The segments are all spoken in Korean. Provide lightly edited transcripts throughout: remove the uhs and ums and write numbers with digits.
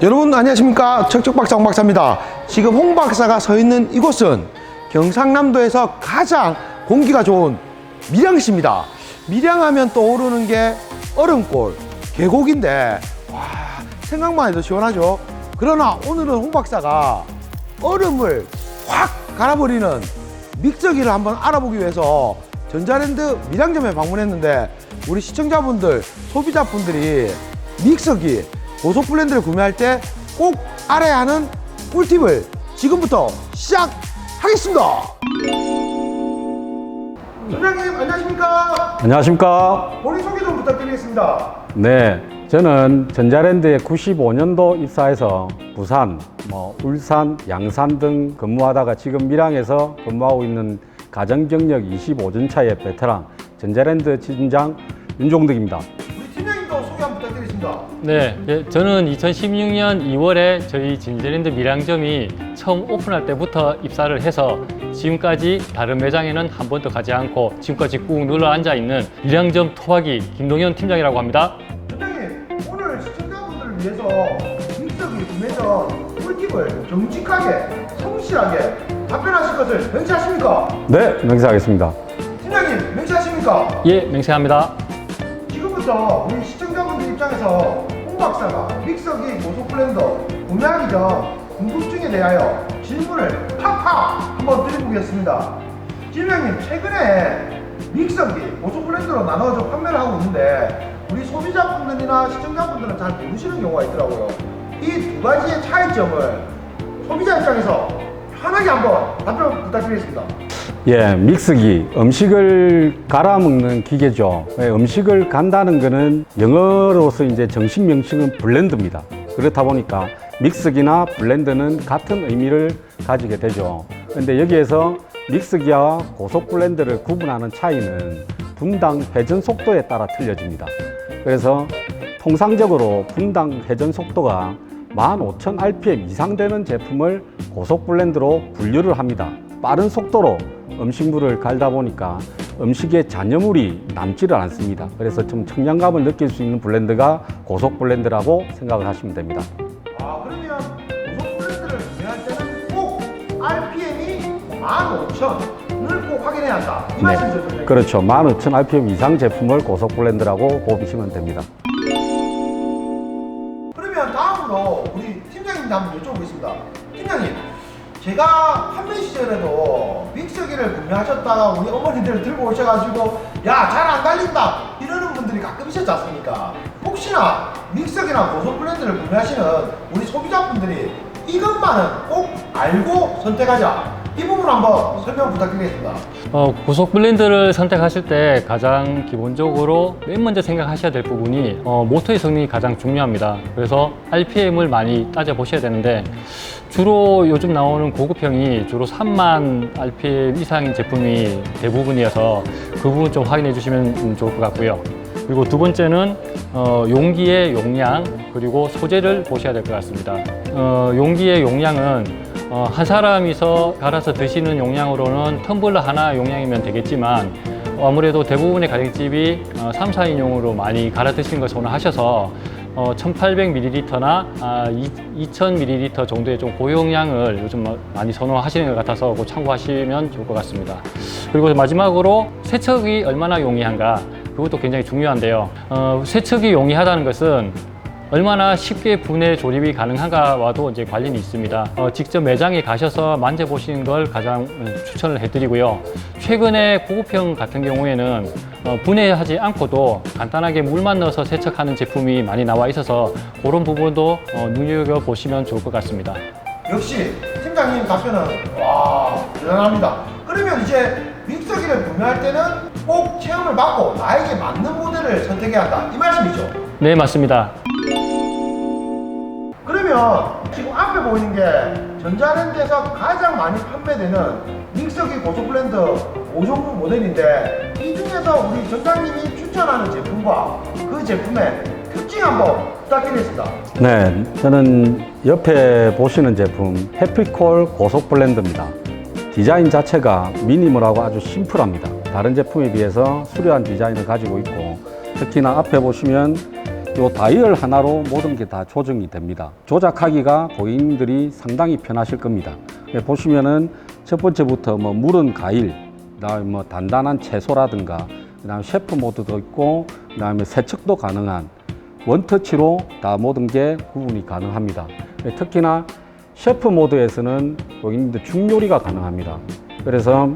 여러분 안녕하십니까, 척척박사 홍박사입니다. 지금 홍박사가 서 있는 이곳은 경상남도에서 가장 공기가 좋은 밀양시입니다. 밀양하면 떠오르는 게 얼음골, 계곡인데 와, 생각만 해도 시원하죠. 그러나 오늘은 홍박사가 얼음을 확 갈아버리는 믹서기를 한번 알아보기 위해서 전자랜드 밀양점에 방문했는데, 우리 시청자분들, 소비자분들이 믹서기, 고속 블렌더를 구매할 때 꼭 알아야 하는 꿀팁을 지금부터 시작하겠습니다. 점장님 안녕하십니까? 안녕하십니까? 본인 소개 좀 부탁드리겠습니다. 네, 저는 전자랜드에 95년도 입사해서 부산, 울산, 양산 등 근무하다가 지금 밀양에서 근무하고 있는 가정경력 25년 차의 베테랑 전자랜드 팀장 윤종덕입니다. 우리 팀장님도 소개 한번 부탁드리겠습니다. 네, 저는 2016년 2월에 저희 전자랜드 밀양점이 처음 오픈할 때부터 입사를 해서 지금까지 다른 매장에는 한 번도 가지 않고 지금까지 꾹 눌러 앉아 있는 밀양점 토박이 김동현 팀장이라고 합니다. 팀장님, 오늘 시청자분들을 위해서 믹서기 구매 전 꿀팁을 정직하게, 성실하게 답변하실 것을 명시하십니까? 네, 명시하겠습니다. 팀장님 명시하십니까? 예, 맹세합니다. 지금부터 우리 시청자분들 입장에서 홍 박사가 믹서기 고속 블렌더 구매하기 전 궁금증에 대하여 질문을 팍팍 한번 드려보겠습니다. 팀장님, 최근에 믹서기 고속 블렌더로 나눠서 판매를 하고 있는데 우리 소비자분들이나 시청자분들은 잘 모르시는 경우가 있더라고요. 이 두 가지의 차이점을 소비자 입장에서 편하게 한번 답변 부탁드리겠습니다. 예, 믹서기, 음식을 갈아 먹는 기계죠. 음식을 간다는 거는 영어로서 이제 정식 명칭은 블렌더입니다. 그렇다 보니까 믹서기나 블렌더는 같은 의미를 가지게 되죠. 근데 여기에서 믹서기와 고속 블렌더를 구분하는 차이는 분당 회전 속도에 따라 틀려집니다. 그래서 통상적으로 분당 회전 속도가 15,000rpm 이상 되는 제품을 고속 블렌더로 분류를 합니다. 빠른 속도로 음식물을 갈다 보니까 음식에 잔여물이 남지를 않습니다. 그래서 좀 청량감을 느낄 수 있는 블렌더가 고속 블렌더라고 생각을 하시면 됩니다. 그러면 고속 블렌더를 구매할 때는 꼭 RPM이 15,000을 꼭 확인해야 한다, 이 말씀이죠? 선생님? 그렇죠. 15,000rpm 이상 제품을 고속 블렌더라고 보시면 됩니다. 그러면 다음으로 우리 팀장님께 한번 여쭤보겠습니다. 팀장님, 제가 판매 시절에도 믹서기를 구매하셨다가 우리 어머니들 들고 오셔가지고 야, 잘 안 갈린다 이러는 분들이 가끔 있었지 않습니까? 혹시나 믹서기나 고속 블렌더를 구매하시는 우리 소비자분들이 이것만은 꼭 알고 선택하자, 이 부분 한번 설명 부탁드리겠습니다. 고속 블렌더를 선택하실 때 가장 기본적으로 맨 먼저 생각하셔야 될 부분이 모터의 성능이 가장 중요합니다. 그래서 RPM을 많이 따져보셔야 되는데, 주로 요즘 나오는 고급형이 주로 3만 RPM 이상인 제품이 대부분이어서 그 부분 좀 확인해 주시면 좋을 것 같고요. 그리고 두 번째는 용기의 용량, 그리고 소재를 보셔야 될 것 같습니다. 용기의 용량은 한 사람이서 갈아서 드시는 용량으로는 텀블러 하나 용량이면 되겠지만, 아무래도 대부분의 가정집이 3, 4인용으로 많이 갈아 드시는 걸 선호하셔서 1800ml나 2000ml 정도의 좀 고용량을 요즘 많이 선호하시는 것 같아서 그거 참고하시면 좋을 것 같습니다. 그리고 마지막으로 세척이 얼마나 용이한가, 그것도 굉장히 중요한데요. 세척이 용이하다는 것은 얼마나 쉽게 분해 조립이 가능한가와도 이제 관련이 있습니다. 직접 매장에 가셔서 만져보시는 걸 가장 추천을 해드리고요. 최근에 고급형 같은 경우에는 분해하지 않고도 간단하게 물만 넣어서 세척하는 제품이 많이 나와 있어서 그런 부분도 눈여겨보시면 좋을 것 같습니다. 역시 팀장님 답변은 와, 대단합니다. 그러면 이제 믹서기를 구매할 때는 꼭 체험을 받고 나에게 맞는 모델을 선택해야 한다, 이 말씀이죠? 네, 맞습니다. 그러면 지금 앞에 보이는 게 전자랜드에서 가장 많이 판매되는 믹서기 고속 블렌더 5종류 모델인데, 이 중에서 우리 전장님이 추천하는 제품과 그 제품의 특징 한번 부탁드리겠습니다. 네, 저는 옆에 보시는 제품 해피콜 고속 블렌더입니다. 디자인 자체가 미니멀하고 아주 심플합니다. 다른 제품에 비해서 수려한 디자인을 가지고 있고, 특히나 앞에 보시면 요 다이얼 하나로 모든 게 다 조정이 됩니다. 조작하기가 고객님들이 상당히 편하실 겁니다. 보시면은 첫 번째부터 뭐 무른 가일, 그다음에 뭐 단단한 채소라든가, 그다음에 셰프 모드도 있고, 그다음에 세척도 가능한 원터치로 다 모든 게 구분이 가능합니다. 특히나 셰프 모드에서는 고객님들 중요리가 가능합니다. 그래서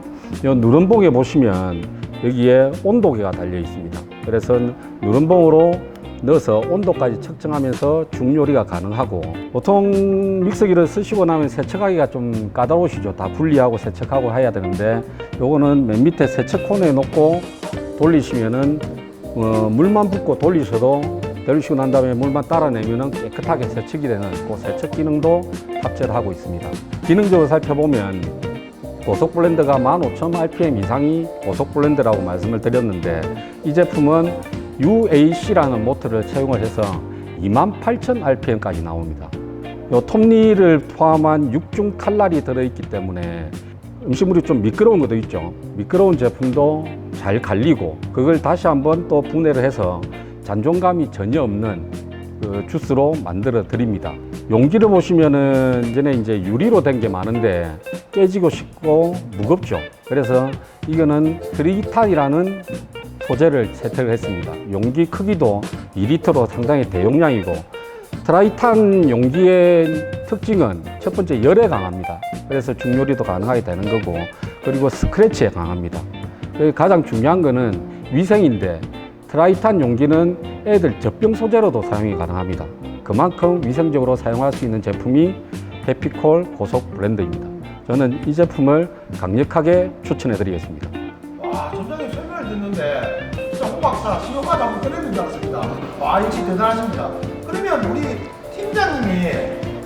이 누른봉에 보시면 여기에 온도계가 달려 있습니다. 그래서 누른봉으로 넣어서 온도까지 측정하면서 중요리가 가능하고, 보통 믹서기를 쓰시고 나면 세척하기가 좀 까다로우시죠. 다 분리하고 세척하고 해야 되는데, 요거는 맨 밑에 세척 코너에 놓고 돌리시면은 물만 붓고 돌리셔도, 돌리시고 난 다음에 물만 따라내면은 깨끗하게 세척이 되는 그 세척 기능도 탑재를 하고 있습니다. 기능적으로 살펴보면 고속 블렌더가 15,000rpm 이상이 고속 블렌더라고 말씀을 드렸는데, 이 제품은 UAC라는 모터를 채용을 해서 28,000rpm까지 나옵니다. 요 톱니를 포함한 6중 칼날이 들어있기 때문에 음식물이 좀 미끄러운 것도 있죠. 미끄러운 제품도 잘 갈리고, 그걸 다시 한번 또 분해를 해서 잔존감이 전혀 없는 그 주스로 만들어 드립니다. 용기를 보시면은 전에 이제 유리로 된 게 많은데 깨지고 쉽고 무겁죠. 그래서 이거는 트리탄이라는 소재를 채택을 했습니다. 용기 크기도 2리터로 상당히 대용량이고, 트라이탄 용기의 특징은 첫 번째 열에 강합니다. 그래서 중요리도 가능하게 되는 거고, 그리고 스크래치에 강합니다. 가장 중요한 거는 위생인데, 트라이탄 용기는 애들 젖병 소재로도 사용이 가능합니다. 그만큼 위생적으로 사용할 수 있는 제품이 해피콜 고속 블렌더입니다. 저는 이 제품을 강력하게 추천해 드리겠습니다. 와, 점장님 설명을 듣는데 진짜 홍 박사 신호가 한번 꺼내는 줄 알았습니다. 와, 역시 대단하십니다. 그러면 우리 팀장님이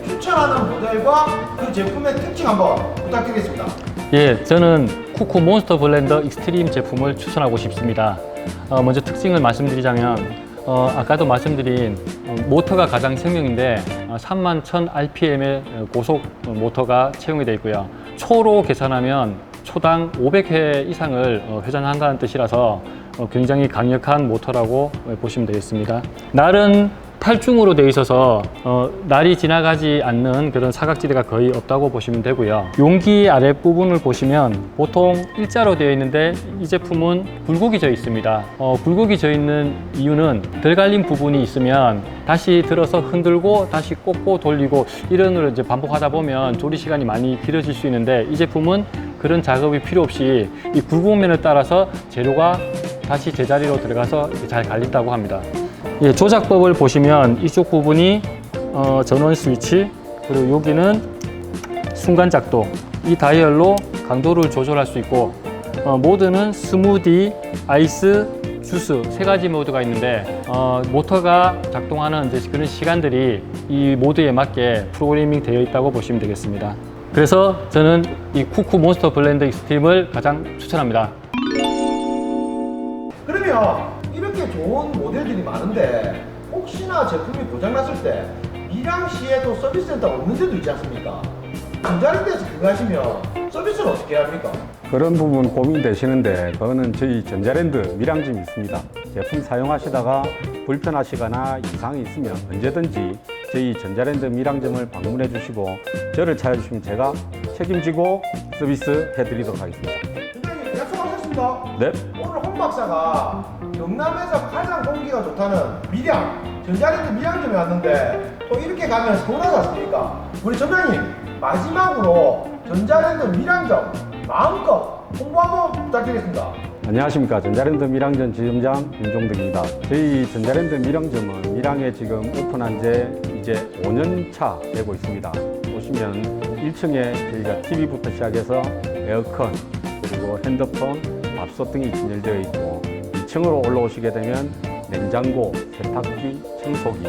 추천하는 모델과 그 제품의 특징 한번 부탁드리겠습니다. 예, 저는 쿠쿠 몬스터 블렌더 익스트림 제품을 추천하고 싶습니다. 먼저 특징을 말씀드리자면, 아까도 말씀드린 모터가 가장 생명인데 31,000rpm의 고속 모터가 채용이 되어 있고요. 초로 계산하면 초당 500회 이상을 회전한다는 뜻이라서 굉장히 강력한 모터라고 보시면 되겠습니다. 날은 8중으로 되어 있어서 날이 지나가지 않는 그런 사각지대가 거의 없다고 보시면 되고요. 용기 아랫부분을 보시면 보통 일자로 되어 있는데 이 제품은 굴곡이 져 있습니다. 굴곡이 져 있는 이유는 덜 갈린 부분이 있으면 다시 들어서 흔들고 다시 꽂고 돌리고 이런 걸 이제 반복하다 보면 조리 시간이 많이 길어질 수 있는데, 이 제품은 그런 작업이 필요 없이 이 굴곡면을 따라서 재료가 다시 제자리로 들어가서 잘 갈린다고 합니다. 예, 조작법을 보시면 이쪽 부분이 전원 스위치, 그리고 여기는 순간 작동, 이 다이얼로 강도를 조절할 수 있고, 모드는 스무디, 아이스, 주스 세 가지 모드가 있는데, 모터가 작동하는 이제 그런 시간들이 이 모드에 맞게 프로그래밍 되어 있다고 보시면 되겠습니다. 그래서 저는 이 쿠쿠 몬스터 블렌더 익스트림을 가장 추천합니다. 그러면 이렇게 좋은 모델들이 많은데 혹시나 제품이 고장났을 때 밀양시에도 서비스 센터가 없는 데도 있지 않습니까? 전자랜드에서 그거 하시면 서비스는 어떻게 합니까? 그런 부분 고민되시는데, 그거는 저희 전자랜드 밀양점이 있습니다. 제품 사용하시다가 불편하시거나 이상이 있으면 언제든지 저희 전자랜드 밀양점을 방문해 주시고 저를 찾아주시면 제가 책임지고 서비스 해드리도록 하겠습니다. 선생님, 약속하셨습니다. 네. 오늘 홍 박사가 경남에서 가장 공기가 좋다는 밀양, 전자랜드 밀양점에 왔는데 또 이렇게 가면 서운하지 않습니까? 우리 점장님, 마지막으로 전자랜드 밀양점 마음껏 홍보 한번 부탁드리겠습니다. 안녕하십니까. 전자랜드 밀양점 지점장 윤종덕입니다. 저희 전자랜드 밀양점은 밀양에 지금 오픈한 지 이제 5년 차 되고 있습니다. 보시면 1층에 저희가 TV부터 시작해서 에어컨, 그리고 핸드폰, 밥솥 등이 진열되어 있고, 2층으로 올라오시게 되면 냉장고, 세탁기, 청소기,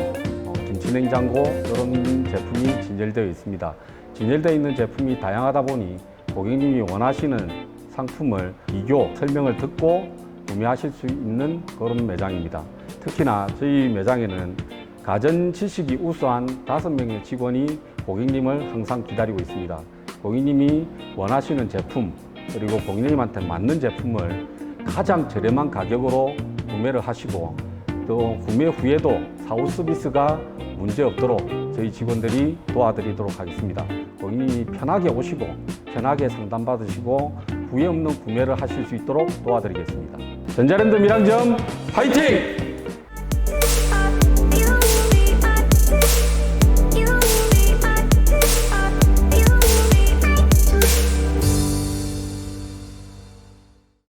김치냉장고 이런 제품이 진열되어 있습니다. 진열되어 있는 제품이 다양하다 보니 고객님이 원하시는 상품을 비교, 설명을 듣고 구매하실 수 있는 그런 매장입니다. 특히나 저희 매장에는 가전 지식이 우수한 5명의 직원이 고객님을 항상 기다리고 있습니다. 고객님이 원하시는 제품, 그리고 고객님한테 맞는 제품을 가장 저렴한 가격으로 구매를 하시고, 또 구매 후에도 사후 서비스가 문제 없도록 저희 직원들이 도와드리도록 하겠습니다. 고객님이 편하게 오시고 편하게 상담받으시고 후회 없는 구매를 하실 수 있도록 도와드리겠습니다. 전자랜드 밀양점 파이팅!